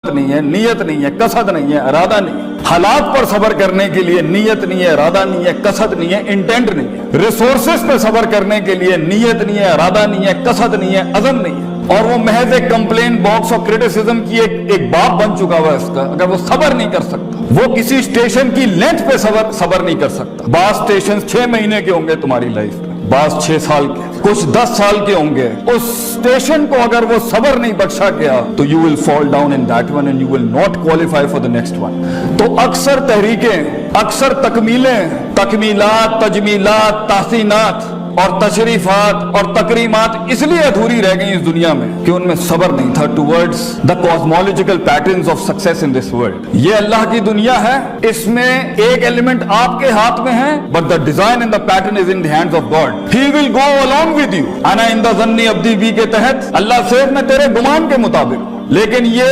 नहीं है, नीयत नहीं है, कसद नहीं है, इरादा नहीं है। हालात पर सबर करने के लिए नीयत नहीं है, इरादा नहीं है, कसद नहीं है, इंटेंट नहीं है। रिसोर्सेस पे सबर करने के लिए नीयत नहीं है, इरादा नहीं है, कसद नहीं है, अज़म नहीं है। और वो महज एक कंप्लेन बॉक्स और क्रिटिसिज्म की एक बाप बन चुका हुआ है इसका। अगर वो सबर नहीं कर सकता, वो किसी स्टेशन की लेंथ पे सबर नहीं कर सकता। बास स्टेशन 6 महीने के होंगे तुम्हारी लाइफ में, बास 6 साल के, कुछ 10 साल के होंगे। उस स्टेशन को अगर वो सबर नहीं बख्शा गया तो you will fall down in that one and you will not qualify for the next one. तो अक्सर तहरीकें, अक्सर तकमीलें, तकमीलात, तजमीलात, तासीनात और तशरीफात और तकरीमात इसलिए अधूरी रह गई इस दुनिया में कि उनमें सबर नहीं था towards the cosmological patterns of success in this world. ये अल्लाह की दुनिया है, इसमें एक एलिमेंट आपके हाथ में है, but the design and the pattern is in the hands of God. He will go along with you. अना इन द ज़न्नी अब्दी बी के तहत अल्लाह से मैं तेरे गुमान के मुताबिक। लेकिन ये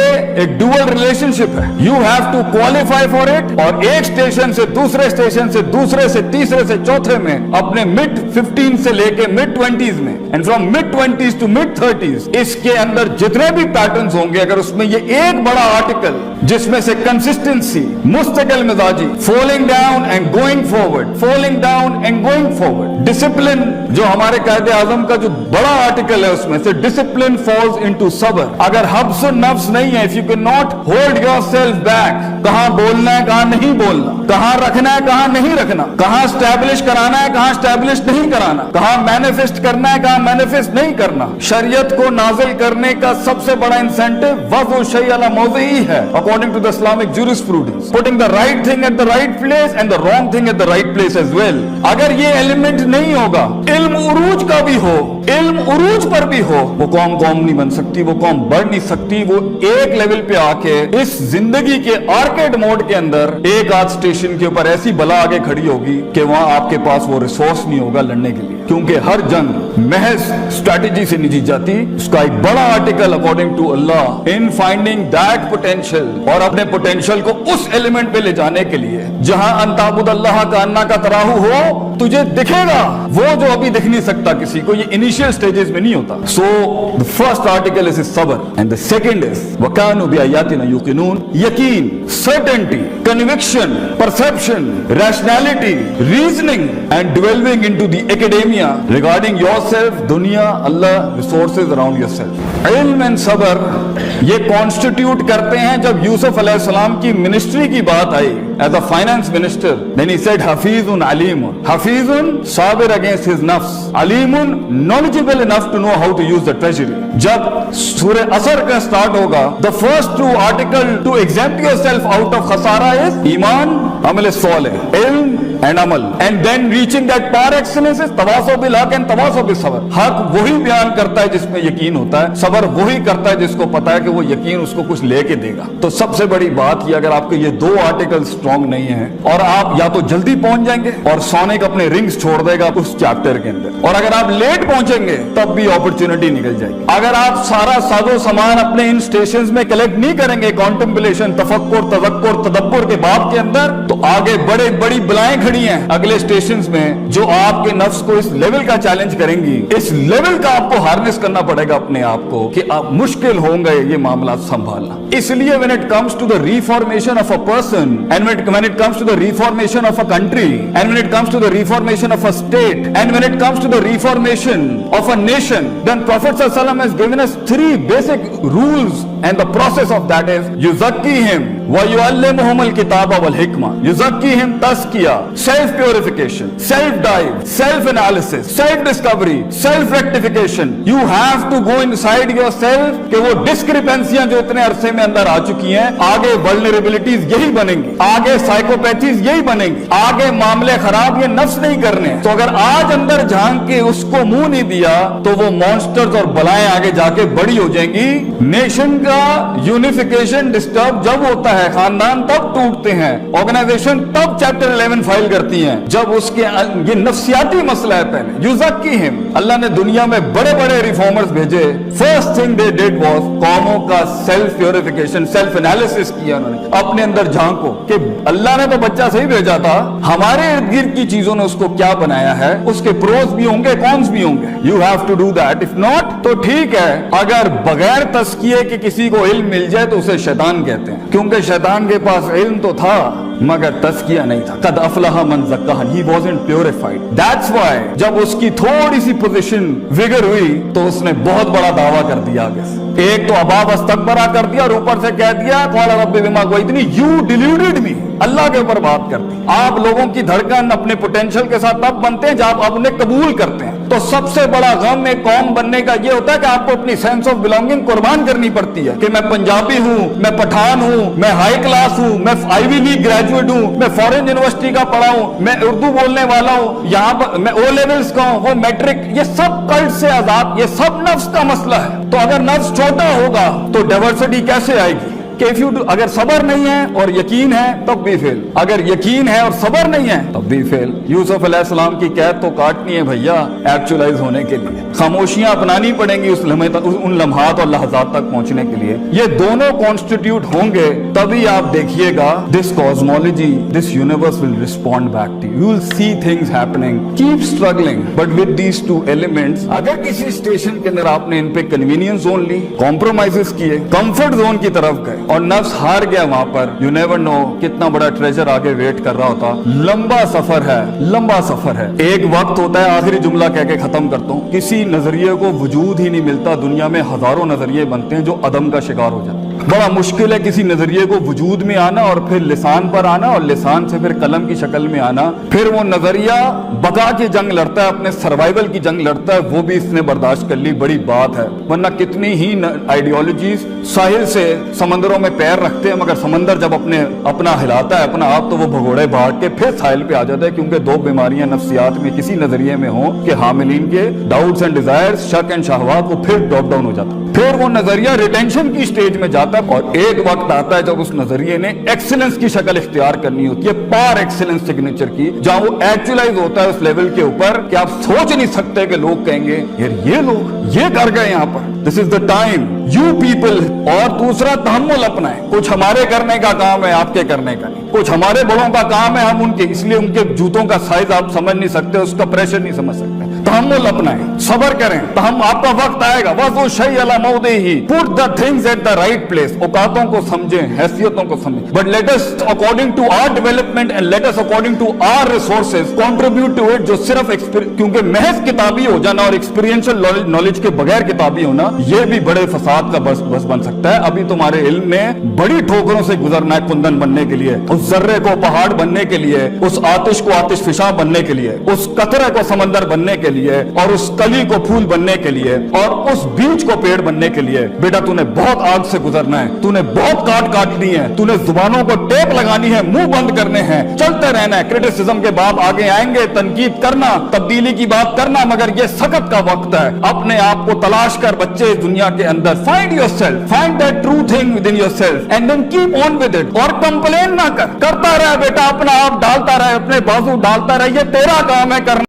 एक डुअल रिलेशनशिप है, you have to qualify for it. और एक स्टेशन से दूसरे स्टेशन से दूसरे से तीसरे से चौथे में अपने मिड 15 से लेके मिड 20s में and from mid 20s to mid 30s इसके अंदर जितने भी पैटर्न्स होंगे, अगर उसमें ये एक बड़ा आर्टिकल जिसमें से कंसिस्टेंसी, मुस्तकिल मिजाजी, falling down and going forward, falling down and going forward, discipline जो हमारे कायदे आजम का जो बड़ा आर्टिकल है उसमें से डिसिप्लिन फॉल्स इनटू सबर। अगर हब्स नफ्स नहीं है, if you can not hold yourself back, कहां बोलना है कहां नहीं बोलना, कहां रखना है कहां नहीं रखना, कहां स्टैब्लिश कराना है कहां स्टैब्लिश नहीं कराना, कहां मैनिफेस्ट करना है कहां मैनिफेस्ट नहीं करना। शरीयत को नाजिल करने का सबसे बड़ा इंसेंटिव वज़्उ शै अला मौज़िही है according to the Islamic jurisprudence, putting the right thing at the right place and the wrong thing at the right place as well. अगर ये एलिमेंट नहीं होगा, इल्म उरूज का भी हो, इल्म उरूज पर भी हो, वो कौम नहीं बन सकती, वो कौम बढ़ नहीं सकती। वो एक लेवल पे आके इस जिंदगी के आर्केड मोड के अंदर एक आध स्टेशन के ऊपर ऐसी बला आगे खड़ी होगी कि वहां आपके पास वो रिसोर्स नहीं होगा लड़ने के लिए, क्योंकि हर जंग महज स्ट्रेटेजी से नहीं जीत जाती। उसका एक बड़ा article according to Allah in finding that potential, और अपने पोटेंशियल को उस एलिमेंट पे ले जाने के लिए जहां अंताबुद अल्लाह का अन्ना का तराहू हो, तुझे दिखेगा वो जो अभी दिख नहीं सकता किसी को। ये इनिशियल स्टेजेस में नहीं होता। So the first article is सबर एंड द सेकंड इज वकानु बिआयातिना युकिनून। यकीन, certainty, conviction, perception, rationality, reasoning and delving into the academia regarding yourself, दुनिया, अल्लाह, रिसोर्सेज अराउंड योरसेल्फ। इल्म एंड सबर ये कॉन्स्टिट्यूट करते हैं। जब यूसुफ अलैहिस्सलाम की मिनिस्ट्री की बात I as a finance minister, then he said हफीजुन अलीमुन, हफीजुन साबिर अगेंस्ट हिज नफ्स, अलीमुन knowledgeable enough to know how to use the treasury. जब सूरह असर का स्टार्ट होगा, the first 2 article to exempt yourself out of खसारा इज ईमान, अमल सालेह, इल्म एंड अमल, and then reaching that par excellence is तवासो बिल हक एंड तवासो बिस सबर। हक वही बयान करता है जिसमें यकीन होता है, सबर वही करता है जिसको पता है कि वो यकीन उसको कुछ लेके देगा। तो सबसे बड़ी बात ये, अगर आपके ये 2 आर्टिकल स्ट्रॉन्ग नहीं है, और आप या तो जल्दी पहुंच जाएंगे और सोनिक अपने रिंग्स छोड़ देगा उस चैप्टर के अंदर, और अगर आप लेट पहुंचेंगे तब भी अपॉर्चुनिटी निकल जाएगी। अगर आप सारा साजो सामान अपने इन स्टेशंस में कलेक्ट नहीं करेंगे, कॉन्टेम्पलेशन, तफक्कुर, तज़क्कुर, तदब्बुर के बाब के अंदर, तो आगे बड़े बड़ी बलाएं खड़ी हैं अगले स्टेशंस में जो आपके नफ्स को इस लेवल का चैलेंज करेंगी। इस लेवल का आपको हार्नेस करना पड़ेगा अपने आप को कि आप मुश्किल होंगे ये मामला संभालना। इसलिए when it comes to the reformation of a person, and when it comes to the reformation of a country, and when it comes to the reformation of a state, and when it comes to the reformation of a nation, then Prophet sallallahu alaihi wasallam has given us 3 basic rules, and the process of that is yuzakkihim wa yuallimuhum al-kitaba wal hikma. Yuzakkihim tazkiya, self purification, self dive, self analysis, self discovery, self rectification. You have to go inside yourself कि वो डिस्क्रिपेंसियां जो इतने अरसे में अंदर आ चुकी हैं, आगे वल्नरेबिलिटीज यही बनेंगी, आगे साइकोपैथीज यही बनेंगी, आगे मामले खराब ये नफ्स नहीं करने। तो अगर आज अंदर झांक के उसको मुंह नहीं दिया तो वो मॉन्स्टर्स और बलाएं आगे जाके बड़ी हो जाएंगी। नेशन का यूनिफिकेशन डिस्टर्ब जब होता है, खानदान तब टूटते हैं, ऑर्गेनाइजेशन तब चैप्टर 11 फाइल करती हैं, जब उसके ये नफ्सियाती मसला है। पहले युज़क्कीहिम, अल्लाह ने दुनिया में बड़े बड़े रिफॉर्मर्स भेजे। First thing they did was कौमों का सेल्फ प्योरिफिकेशन, सेल्फ एनालिसिस किया उन्होंने, अपने अंदर झांको कि अल्लाह ने तो बच्चा सही भेजा था, हमारे इर्द गिर्द की चीजों ने उसको क्या बनाया है, उसके प्रोज भी होंगे कॉन्स भी होंगे। You have to do that, if not तो ठीक है, अगर बगैर तस्किए के किसी किसी को इल्म मिल जाए तो उसे शैतान कहते हैं, क्योंकि शैतान के पास इल्म तो था मगर तस्किया नहीं था। कद अफलहा मन ज़क्काहा, he wasn't purified. That's why जब उसकी थोड़ी सी पोजीशन विगर हुई तो उसने बहुत बड़ा दावा कर दिया आगे से। एक तो अबा वस्तकबरा कर दिया और ऊपर से कह दिया क़ाल रब्बी बिमा अग़वैतनी, यू डिल्यूडेड मी, अल्लाह के ऊपर बात कर दी। आप लोगों की धड़कन अपने पोटेंशियल के साथ तब बनते हैं जब आप अपने कबूल करते हैं। तो सबसे बड़ा गम एक कौम बनने का ये होता है कि आपको अपनी सेंस ऑफ बिलोंगिंग कुर्बान करनी पड़ती है कि मैं पंजाबी हूँ, मैं पठान हूँ, मैं हाई क्लास हूँ, मैं आईवी लीग ग्रेजुएट हूँ, मैं फॉरेन यूनिवर्सिटी का पढ़ा हूँ, मैं उर्दू बोलने वाला हूँ, यहाँ पर मैं ओ लेवल्स का हूँ, वो मैट्रिक, ये सब कल्ट से आजाद, ये सब नफ्स का मसला है। तो अगर नफ्स छोटा होगा तो डाइवर्सिटी कैसे आएगी? कि इफ यू अगर सबर नहीं है और यकीन है तब भी फेल, अगर यकीन है और सबर नहीं है तब भी फेल। यूसुफ अलैहिस्सलाम की कैद तो काटनी है भैया एक्चुअलाइज होने के लिए, खामोशियां अपनानी पड़ेंगी उस लम्हे तक, उन लम्हात और लहजात तक पहुंचने के लिए। ये दोनों कॉन्स्टिट्यूट होंगे तभी आप देखिएगा this cosmology, this universe will respond back to you, will see things happening, keep struggling but with these two elements. अगर किसी स्टेशन के अंदर आपने इन पे कन्वीनियंस जोन ली, कॉम्प्रोमाइजेस किए, कंफर्ट जोन की तरफ गए और नफ्स हार गया वहां पर, यू नेवर नो कितना बड़ा ट्रेजर आगे वेट कर रहा होता। लंबा सफर है, लंबा सफर है। एक वक्त होता है, आखिरी जुमला कह के खत्म करता हूं, किसी नजरिए को वजूद ही नहीं मिलता, दुनिया में हजारों नजरिए बनते हैं जो अदम का शिकार हो जाते हैं। बड़ा मुश्किल है किसी नजरिए को वजूद में आना और फिर लिसान पर आना और लिसान से फिर कलम की शक्ल में आना। फिर वो नजरिया बका की जंग लड़ता है, अपने सर्वाइवल की जंग लड़ता है, वो भी इसने बर्दाश्त कर ली, बड़ी बात है। वरना कितनी ही आइडियोलॉजीज साहिल से समंदरों में पैर रखते हैं, मगर समंदर जब अपना हिलाता है अपना आप तो वो भगोड़े भाग के फिर साहिल पे आ जाता है, क्योंकि दो बीमारियां नफ्सियात में किसी नजरिए में हो कि हामिलीन के डाउट्स एंड डिजायर्स, शक एंड शहवात, वो फिर ड्रॉप डाउन हो जाता है। फिर वो नजरिया रिटेंशन की स्टेज में जाता है और एक वक्त आता है जब उस नजरिए ने एक्सीलेंस की शक्ल इख्तियार करनी होती है, पार एक्सीलेंस सिग्नेचर की, जहां वो एक्चुअलाइज होता है उस लेवल के ऊपर कि आप सोच नहीं सकते कि लोग कहेंगे यार ये लोग ये कर गए यहाँ पर, this is the time you people. और दूसरा तहम्मुल अपनाएं, कुछ हमारे करने का काम है, आपके करने का नहीं, कुछ हमारे बड़ों का काम है, हम उनके, इसलिए उनके जूतों का साइज आप समझ नहीं सकते, उसका प्रेशर नहीं समझ सकते। तहम्मुल अपनाएं, सबर करें, तहम आपका वक्त आएगा, वज़ु शै अला मौदिही, put the things at the right place. औकातों को समझें, हैसियतों को समझें, but let us according to our development and let us according to our resources contribute to it. जो सिर्फ क्योंकि महज किताबी हो जाना और एक्सपीरियंशियल नॉलेज के बगैर किताबी होना, ये भी बड़े फसाद का बस बन सकता है। अभी तुम्हारे इल्म में बड़ी ठोकरों से गुजरना है कुंदन बनने के लिए, उस जर्रे को पहाड़ बनने के लिए, उस आतिश को आतिश फिशा बनने के लिए, उस कतरे को समंदर बनने के लिए, और उस कली को फूल बनने के लिए, और उस बीज को पेड़ बनने के लिए। बेटा तूने बहुत आग से गुजरना है, तूने बहुत काट काटनी है, तूने जुबानों को टेप लगानी है, मुंह बंद करने हैं, चलते रहना है। क्रिटिसिज्म के बाप आगे आएंगे, तनकीद करना, तब्दीली की बात करना, मगर ये सख्त का वक्त है। अपने आप को तलाश कर बच्चे दुनिया के अंदर, find yourself, find that true thing with in yourself and then keep on with it. और कंप्लेन ना कर, करता रहे बेटा, अपना आप डालता रहे, अपने बाजू डालता रहे, ये तेरा काम है करना।